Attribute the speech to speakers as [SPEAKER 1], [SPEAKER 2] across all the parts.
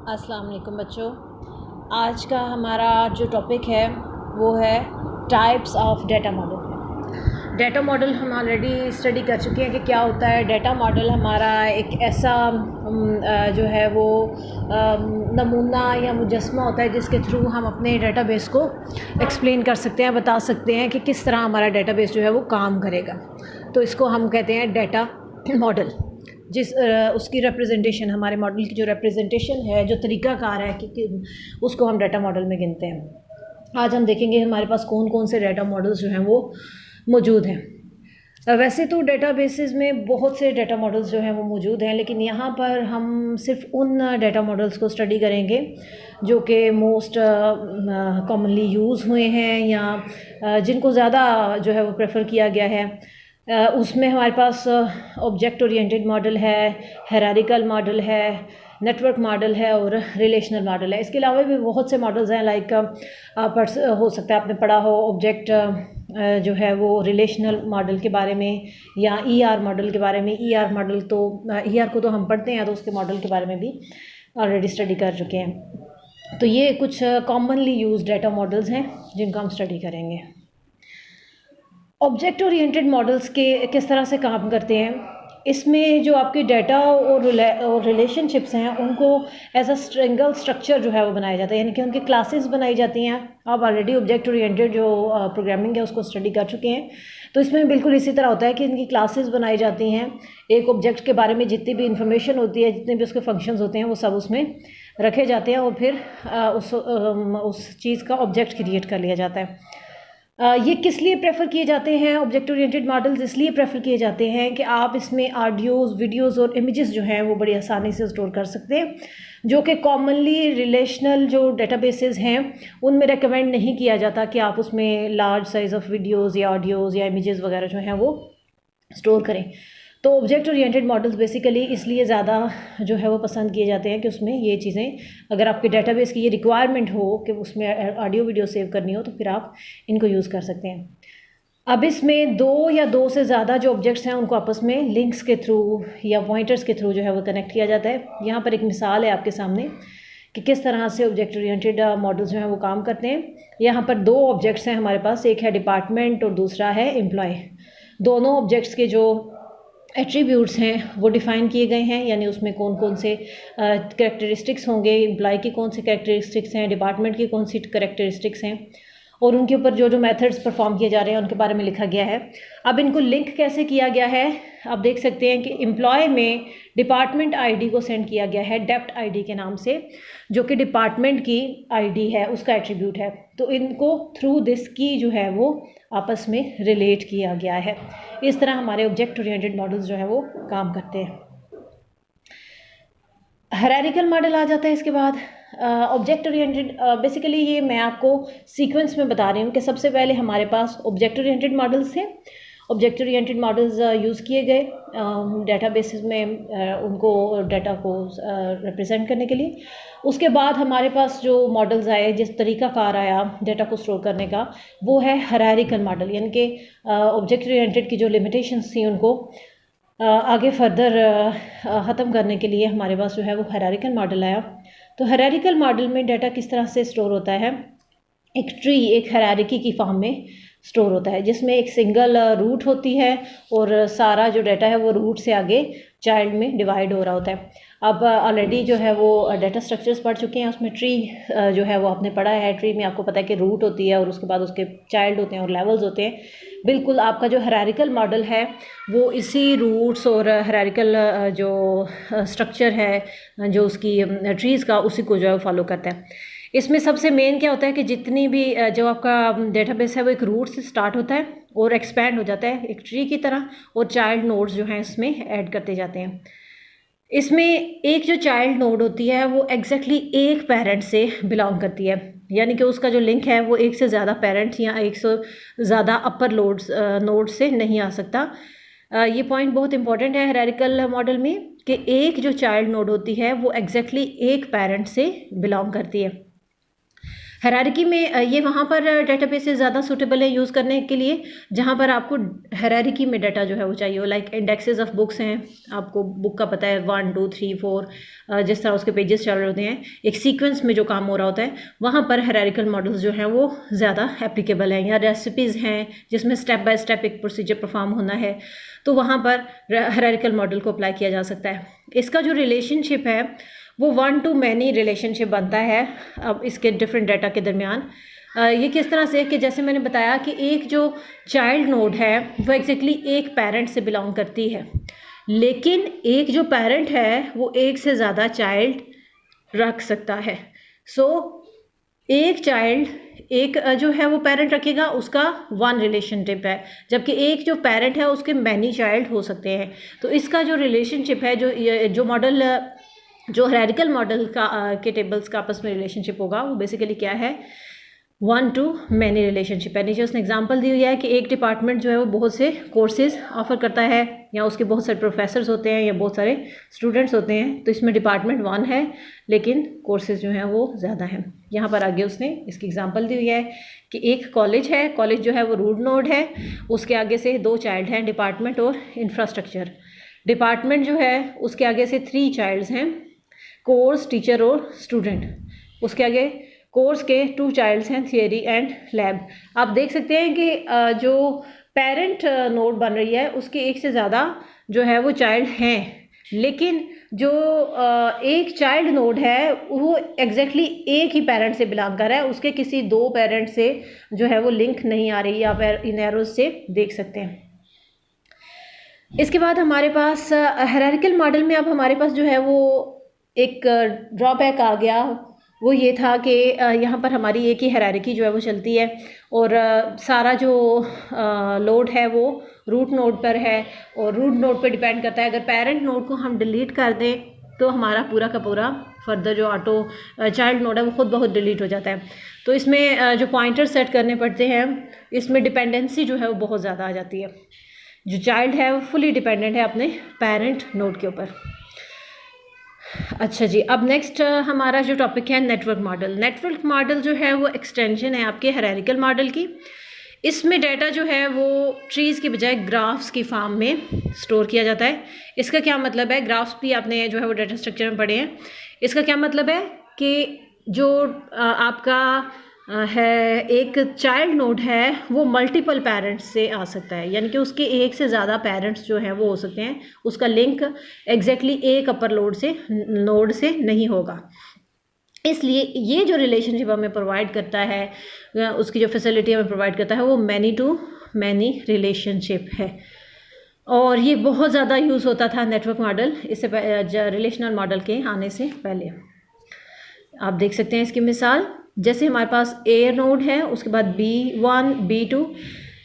[SPEAKER 1] अस्सलाम वालेकुम बच्चों। आज का हमारा जो टॉपिक है वो है types of data model. Data model हम ऑलरेडी स्टडी कर चुके हैं कि क्या होता है। डाटा मॉडल हमारा एक ऐसा जो है वो नमूना या मुजस्मा होता है जिसके थ्रू हम अपने डाटाबेस को एक्सप्लेन कर सकते हैं, बता सकते हैं कि किस तरह हमारा डाटाबेस जो है वो काम करेगा। तो इसको हम कहते हैं डाटा मॉडल। उसकी रिप्रेजेंटेशन, हमारे मॉडल की जो रिप्रेजेंटेशन है, जो तरीक़ाकार है कि उसको हम डाटा मॉडल में गिनते हैं। आज हम देखेंगे हमारे पास कौन कौन से डाटा मॉडल्स जो हैं वो मौजूद हैं। वैसे तो डेटाबेसेस में बहुत से डाटा मॉडल्स जो हैं वो मौजूद हैं, लेकिन यहाँ पर हम सिर्फ उन डाटा मॉडल्स को स्टडी करेंगे जो कि मोस्ट कॉमनली यूज़ हुए हैं या जिनको ज़्यादा जो है वो प्रेफर किया गया है। उसमें हमारे पास ऑब्जेक्ट ओरिएंटेड मॉडल है, हायरार्किकल मॉडल है, नेटवर्क मॉडल है और रिलेशनल मॉडल है। इसके अलावा भी बहुत से मॉडल्स हैं, लाइक हो सकता है आपने पढ़ा हो ऑब्जेक्ट जो है वो रिलेशनल मॉडल के बारे में या ईआर मॉडल के बारे में। ईआर मॉडल तो ईआर को तो हम पढ़ते हैं, तो उसके मॉडल के बारे में भी ऑलरेडी स्टडी कर चुके हैं। तो ये कुछ कॉमनली यूज डाटा मॉडल्स हैं जिनको हम स्टडी करेंगे। ऑब्जेक्ट ओरिएंटेड मॉडल्स के किस तरह से काम करते हैं, इसमें जो आपके डाटा और रिलेशनशिप्स हैं उनको एज अ सिंगल स्ट्रक्चर जो है वो बनाया जाता है, यानी कि उनकी क्लासेस बनाई जाती हैं। आप ऑलरेडी ऑब्जेक्ट ओरिएंटेड जो प्रोग्रामिंग है उसको स्टडी कर चुके हैं। तो इसमें बिल्कुल इसी तरह होता है कि इनकी क्लासेस बनाई जाती हैं। एक ऑब्जेक्ट के बारे में जितनी भी इंफॉर्मेशन होती है, जितने भी उसके फंक्शंस होते हैं, वो सब उसमें रखे जाते हैं और फिर उस चीज़ का ऑब्जेक्ट क्रिएट कर लिया जाता है। ये किस लिए प्रेफर किए जाते हैं ऑब्जेक्ट ओरिएंटेड मॉडल्स? इसलिए प्रेफर किए जाते हैं कि आप इसमें ऑडियोज़, वीडियोज़ और इमेजेस जो हैं वो बड़ी आसानी से स्टोर कर सकते हैं, जो कि कॉमनली रिलेशनल जो डेटाबेसेस हैं उनमें रेकमेंड नहीं किया जाता कि आप उसमें लार्ज साइज़ ऑफ वीडियोज़ या ऑडियोज़ या इमेजेस वगैरह जो हैं वो स्टोर करें। तो ऑब्जेक्ट ओरिएंटेड मॉडल्स बेसिकली इसलिए ज़्यादा जो है वो पसंद किए जाते हैं कि उसमें ये चीज़ें, अगर आपके डेटाबेस की ये रिक्वायरमेंट हो कि उसमें ऑडियो वीडियो सेव करनी हो, तो फिर आप इनको यूज़ कर सकते हैं। अब इसमें दो या दो से ज़्यादा जो ऑब्जेक्ट्स हैं उनको आपस में लिंक्स के थ्रू या पॉइंटर्स के थ्रू जो है वो कनेक्ट किया जाता है। यहाँ पर एक मिसाल है आपके सामने कि किस तरह से ऑब्जेक्ट ओरिएंटेड मॉडल्स जो हैं वो काम करते हैं। यहाँ पर दो ऑब्जेक्ट्स हैं हमारे पास, एक है डिपार्टमेंट और दूसरा है एम्प्लॉय। दोनों ऑब्जेक्ट्स के जो एट्रीब्यूट्स हैं वो डिफ़ाइन किए गए हैं, यानी उसमें कौन कौन से कैरेक्टरिस्टिक्स होंगे, एम्प्लॉय की कौन सी कैरेक्टरिस्टिक्स हैं, डिपार्टमेंट की कौन सी कैरेक्टरिस्टिक्स हैं, और उनके ऊपर जो जो मेथड्स परफॉर्म किए जा रहे हैं उनके बारे में लिखा गया है। अब इनको लिंक कैसे किया गया है, आप देख सकते हैं कि एम्प्लॉय में डिपार्टमेंट आईडी को सेंड किया गया है डेप्ट आईडी के नाम से, जो कि डिपार्टमेंट की आईडी है, उसका एट्रीब्यूट है। तो इनको थ्रू दिस की जो है वो आपस में रिलेट किया गया है। इस तरह हमारे ऑब्जेक्ट ओरिएंटेड मॉडल्स जो है वो काम करते हैं। हायरार्किकल मॉडल आ जाता है इसके बाद। ऑब्जेक्ट ओरिएंटेड बेसिकली ये मैं आपको सीक्वेंस में बता रही हूँ कि सबसे पहले हमारे पास ऑब्जेक्ट ओरिएंटेड मॉडल्स थे। ऑब्जेक्ट ओरिएंटेड मॉडल्स यूज़ किए गए डेटाबेसेस में उनको डाटा को रिप्रेजेंट करने के लिए। उसके बाद हमारे पास जो मॉडल्स आए, जिस तरीक़ाकार आया डाटा को स्टोर करने का, वो है हायरार्किकल मॉडल। यानी कि ऑब्जेक्ट ओरिएंटेड की जो लिमिटेशंस थी उनको आगे फर्दर ख़त्म करने के लिए हमारे पास जो है वो हायरार्किकल मॉडल आया। तो हायरार्किकल मॉडल में डाटा किस तरह से स्टोर होता है, एक ट्री, एक हायरार्की की फॉर्म में स्टोर होता है, जिसमें एक सिंगल रूट होती है और सारा जो डाटा है वो रूट से आगे चाइल्ड में डिवाइड हो रहा होता है। अब ऑलरेडी जो है वो डाटा स्ट्रक्चर्स पढ़ चुके हैं, उसमें ट्री जो है वो आपने पढ़ा है। ट्री में आपको पता है कि रूट होती है और उसके बाद उसके चाइल्ड होते हैं और लेवल्स होते हैं। बिल्कुल आपका जो हायरार्किकल मॉडल है वो इसी रूट्स और हायरार्किकल जो स्ट्रक्चर है जो उसकी ट्रीज़ का, उसी को जो है फॉलो करता है। इसमें सबसे मेन क्या होता है कि जितनी भी जो आपका डेटाबेस है वो एक रूट से स्टार्ट होता है और एक्सपैंड हो जाता है एक ट्री की तरह, और चाइल्ड नोड्स जो हैं इसमें ऐड करते जाते हैं। इसमें एक जो चाइल्ड नोड होती है वो एग्जैक्टली एक पेरेंट से बिलोंग करती है, यानी कि उसका जो लिंक है वो एक से ज़्यादा पेरेंट्स या एक से ज़्यादा अपर नोड से नहीं आ सकता। ये पॉइंट बहुत इंपॉर्टेंट है हायरार्किकल मॉडल में कि एक जो चाइल्ड नोड होती है वो एग्जैक्टली एक पेरेंट से बिलोंग करती है। हायरार्की में ये वहाँ पर डेटाबेसेस ज़्यादा सूटेबल है यूज़ करने के लिए जहाँ पर आपको हायरार्की में डाटा जो है वो चाहिए हो, लाइक इंडेक्सेस ऑफ बुक्स हैं, आपको बुक का पता है 1 2 3 4 जिस तरह उसके पेजेस चल रहे होते हैं, एक सीक्वेंस में जो काम हो रहा होता है, वहाँ पर हायरार्किकल मॉडल्स जो हैं वो ज़्यादा एप्लीकेबल हैं। या रेसिपीज़ हैं जिसमें स्टेप बाय स्टेप एक प्रोसीजर परफॉर्म होना है, तो वहाँ पर हायरार्किकल मॉडल को अप्लाई किया जा सकता है। इसका जो रिलेशनशिप है वो 1 to many रिलेशनशिप बनता है अब इसके डिफरेंट डाटा के दरमियान। ये किस तरह से कि जैसे मैंने बताया कि एक जो चाइल्ड नोड है वो एग्जैक्टली एक पेरेंट से बिलोंग करती है, लेकिन एक जो पेरेंट है वो एक से ज़्यादा चाइल्ड रख सकता है। सो एक चाइल्ड एक जो है वो पेरेंट रखेगा, उसका 1 रिलेशनशिप है, जबकि एक जो पेरेंट है उसके मैनी चाइल्ड हो सकते हैं। तो इसका जो रिलेशनशिप है, जो मॉडल जो हायरार्किकल मॉडल का के टेबल्स का आपस में रिलेशनशिप होगा वो बेसिकली क्या है, 1 to many रिलेशनशिप है। नीचे उसने एग्जांपल दी हुई है कि एक डिपार्टमेंट जो है वो बहुत से कोर्सेज ऑफर करता है, या उसके बहुत सारे प्रोफेसर्स होते हैं या बहुत सारे स्टूडेंट्स होते हैं, तो इसमें डिपार्टमेंट 1 है लेकिन कोर्सेज जो हैं वो ज़्यादा हैं। यहाँ पर आगे उसने इसकी एग्जांपल दी हुई है कि एक कॉलेज है, कॉलेज जो है वो रूट नोड है, उसके आगे से 2 चाइल्ड हैं, डिपार्टमेंट और इंफ्रास्ट्रक्चर। डिपार्टमेंट जो है उसके आगे से 3 चाइल्ड्स हैं, कोर्स, टीचर और स्टूडेंट। उसके आगे कोर्स के 2 चाइल्ड्स हैं, थियरी एंड लैब। आप देख सकते हैं कि जो पेरेंट नोड बन रही है उसके एक से ज़्यादा जो है वो चाइल्ड हैं, लेकिन जो एक चाइल्ड नोड है वो एग्जैक्टली एक ही पेरेंट से बिलोंग कर रहा है, उसके किसी 2 पेरेंट से जो है वो लिंक नहीं आ रही, आप इन एरोज से देख सकते हैं। इसके बाद हमारे पास हायरार्किकल मॉडल में अब हमारे पास जो है वो एक ड्रॉबैक आ गया, वो ये था कि यहाँ पर हमारी एक ही हायरार्की जो है वो चलती है और सारा जो लोड है वो रूट नोड पर है और रूट नोड पर डिपेंड करता है। अगर पेरेंट नोड को हम डिलीट कर दें तो हमारा पूरा का पूरा फर्दर जो ऑटो चाइल्ड नोड है वो खुद बहुत डिलीट हो जाता है। तो इसमें जो पॉइंटर सेट करने पड़ते हैं, इसमें डिपेंडेंसी जो है वो बहुत ज़्यादा आ जाती है। जो चाइल्ड है वो फुली डिपेंडेंट है अपने पेरेंट नोड के ऊपर। अच्छा जी, अब नेक्स्ट हमारा जो टॉपिक है नेटवर्क मॉडल। नेटवर्क मॉडल जो है वो एक्सटेंशन है आपके हायरार्किकल मॉडल की। इसमें डाटा जो है वो ट्रीज़ की बजाय ग्राफ्स की फॉर्म में स्टोर किया जाता है। इसका क्या मतलब है, ग्राफ्स भी आपने जो है वो डाटा स्ट्रक्चर में पढ़े हैं। इसका क्या मतलब है कि जो आपका है एक चाइल्ड नोड है वो मल्टीपल पेरेंट्स से आ सकता है, यानी कि उसके एक से ज़्यादा पेरेंट्स जो हैं वो हो सकते हैं। उसका लिंक एग्जैक्टली एक अपर नोड से नहीं होगा। इसलिए ये जो रिलेशनशिप हमें प्रोवाइड करता है, उसकी जो फैसिलिटी हमें प्रोवाइड करता है वो मैनी टू मैनी रिलेशनशिप है, और ये बहुत ज़्यादा यूज़ होता था नेटवर्क मॉडल इससे रिलेशनल मॉडल के आने से पहले। आप देख सकते हैं इसकी मिसाल, जैसे हमारे पास ए नोड है, उसके बाद B1 B2,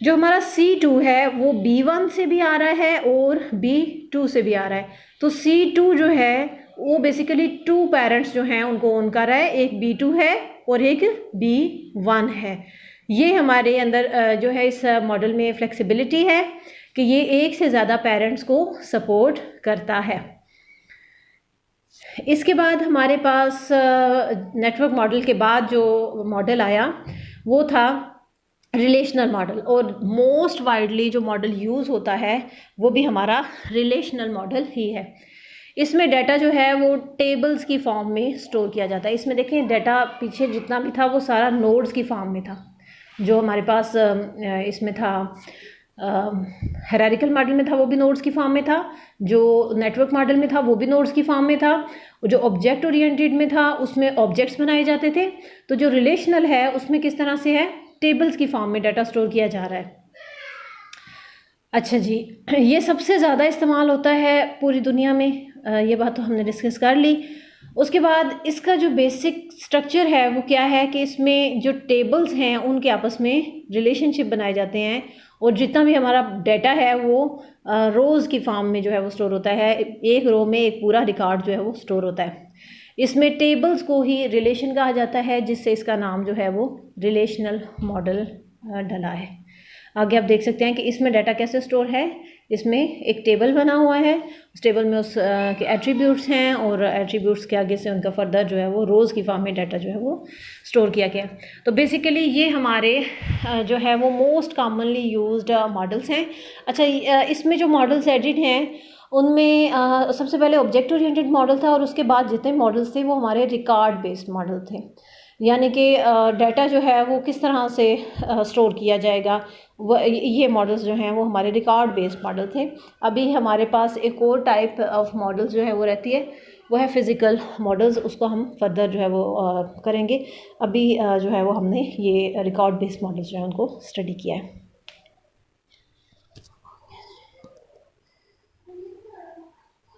[SPEAKER 1] जो हमारा C2 है वो B1 से भी आ रहा है और B2 से भी आ रहा है। तो C2 जो है वो बेसिकली 2 पेरेंट्स जो हैं उनको ओन कर रहा है, एक B2 है और एक B1 है। ये हमारे अंदर जो है इस मॉडल में फ्लेक्सिबिलिटी है कि ये एक से ज़्यादा पेरेंट्स को सपोर्ट करता है। इसके बाद हमारे पास नेटवर्क मॉडल के बाद जो मॉडल आया वो था रिलेशनल मॉडल, और मोस्ट वाइडली जो मॉडल यूज़ होता है वो भी हमारा रिलेशनल मॉडल ही है। इसमें डाटा जो है वो टेबल्स की फॉर्म में स्टोर किया जाता है। इसमें देखें डाटा पीछे जितना भी था वो सारा नोड्स की फॉर्म में था। जो हमारे पास इसमें था हायरार्किकल मॉडल में था वो भी नोड्स की फॉर्म में था, जो नेटवर्क मॉडल में था वो भी नोड्स की फॉर्म में था, और जो ऑब्जेक्ट ओरिएंटेड में था उसमें ऑब्जेक्ट्स बनाए जाते थे। तो जो रिलेशनल है उसमें किस तरह से है, टेबल्स की फॉर्म में डाटा स्टोर किया जा रहा है। अच्छा जी, ये सबसे ज़्यादा इस्तेमाल होता है पूरी दुनिया में, ये बात तो हमने डिस्कस कर ली। उसके बाद इसका जो बेसिक स्ट्रक्चर है वो क्या है कि इसमें जो टेबल्स हैं उनके आपस में रिलेशनशिप बनाए जाते हैं, और जितना भी हमारा डाटा है वो रोज़ की फॉर्म में जो है वो स्टोर होता है। एक रो में एक पूरा रिकॉर्ड जो है वो स्टोर होता है। इसमें टेबल्स को ही रिलेशन कहा जाता है, जिससे इसका नाम जो है वो रिलेशनल मॉडल डला है। आगे आप देख सकते हैं कि इसमें डाटा कैसे स्टोर है, इसमें एक टेबल बना हुआ है, उस टेबल में उस के एट्रीब्यूट्स हैं और एट्रीब्यूट्स के आगे से उनका फर्दर जो है वो रोज़ की फॉर्म में डाटा जो है वो स्टोर किया गया। तो बेसिकली ये हमारे जो है वो मोस्ट कॉमनली यूज्ड मॉडल्स हैं। अच्छा, इसमें जो मॉडल्स एडिट हैं उनमें सबसे पहले ऑब्जेक्ट ओरिएंटेड मॉडल था और उसके बाद जितने मॉडल्स थे वो हमारे रिकॉर्ड बेस्ड मॉडल थे, यानी कि डाटा जो है वो किस तरह से स्टोर किया जाएगा, वो ये मॉडल्स जो हैं वो हमारे रिकॉर्ड बेस्ड मॉडल थे। अभी हमारे पास एक और टाइप ऑफ मॉडल्स जो है वो रहती है, वो है फ़िज़िकल मॉडल्स, उसको हम फर्दर जो है वो करेंगे। अभी जो है वो हमने ये रिकॉर्ड बेस्ड मॉडल्स जो है उनको स्टडी किया है।